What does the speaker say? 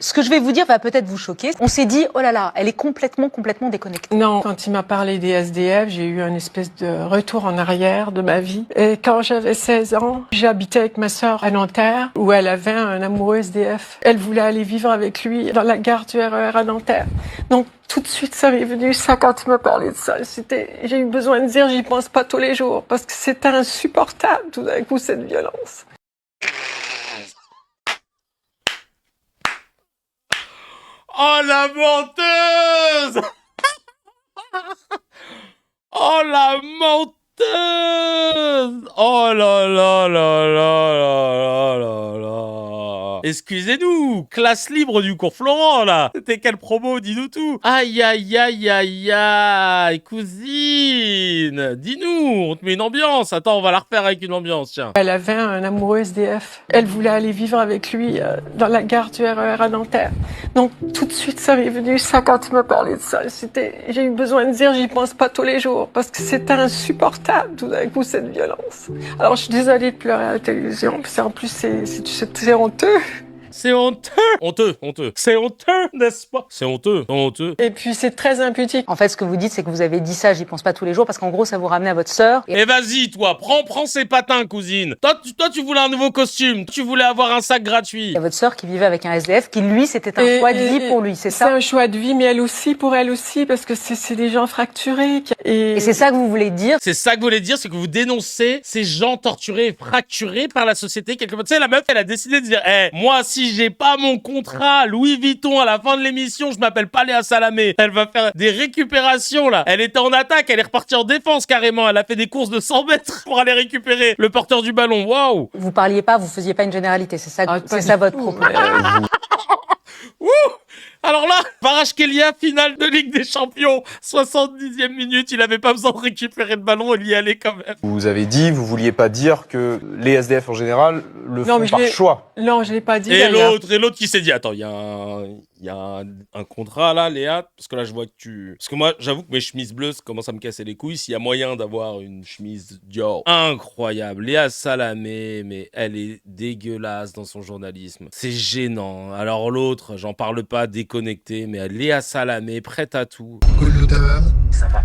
Ce que je vais vous dire va peut-être vous choquer. On s'est dit, oh là là, elle est complètement déconnectée. Non, quand il m'a parlé des SDF, j'ai eu un espèce de retour en arrière de ma vie. Et quand j'avais 16 ans, j'habitais avec ma sœur à Nanterre, où elle avait un amoureux SDF. Elle voulait aller vivre avec lui dans la gare du RER à Nanterre. Donc, tout de suite, ça m'est venu, ça, quand tu m'as parlé de ça. J'ai eu besoin de dire, j'y pense pas tous les jours, parce que c'était insupportable, tout d'un coup, cette violence. Oh la menteuse! Oh la menteuse! Oh là là là là là là là. Excusez-nous, classe libre du cours Florent là. C'était quelle promo? Dis-nous tout. Aïe aïe aïe aïe aïe, cousine. Dis-nous, on te met une ambiance. Attends, on va la refaire avec une ambiance, tiens. Elle avait un amoureux SDF. Elle voulait aller vivre avec lui dans la gare du RER à Nanterre. Donc tout de suite, ça m'est venu, ça, quand tu m'as parlé de ça. J'ai eu besoin de dire, j'y pense pas tous les jours, parce que c'était insupportable, tout d'un coup, cette violence. Alors je suis désolée de pleurer à la télévision, puis en plus, c'est honteux. C'est honteux. Honteux. C'est honteux, n'est-ce pas? C'est honteux. Et puis c'est très impudique. En fait, ce que vous dites, c'est que vous avez dit ça, j'y pense pas tous les jours, parce qu'en gros, ça vous ramenait à votre sœur. Et vas-y, toi, prends ces patins, cousine. Toi, tu voulais un nouveau costume. Tu voulais avoir un sac gratuit. Il y a votre sœur qui vivait avec un SDF, qui lui, c'était un choix de vie pour lui, c'est ça? C'est un choix de vie, mais elle aussi, pour elle aussi, parce que c'est des gens fracturés. Et c'est ça que vous voulez dire? C'est ça que vous voulez dire, c'est que vous dénoncez ces gens torturés et fracturés par la société quelque part. Tu sais, la meuf, elle a décidé de dire, moi, si j'ai pas mon contrat Louis Vuitton à la fin de l'émission, je m'appelle pas Léa Salamé. Elle va faire des récupérations, là. Elle était en attaque, elle est repartie en défense, carrément. Elle a fait des courses de 100 mètres pour aller récupérer le porteur du ballon. Waouh! Vous faisiez pas une généralité, c'est ça, c'est ça votre propos. Ouh! Alors là, Kvaratskhelia, finale de Ligue des Champions, 70e minute, il avait pas besoin de récupérer le ballon, il y allait quand même. Vous avez dit, vous vouliez pas dire que les SDF en général le font par choix. Non, je l'ai pas dit. Et l'autre qui s'est dit, attends, il y a un contrat là, Léa, parce que là je vois que parce que moi, j'avoue que mes chemises bleues commencent à me casser les couilles. S'il y a moyen d'avoir une chemise Dior incroyable, Léa Salamé, mais elle est dégueulasse dans son journalisme. C'est gênant. Alors l'autre, j'en parle pas, déconnecté, mais Léa Salamé, prête à tout. Ça va.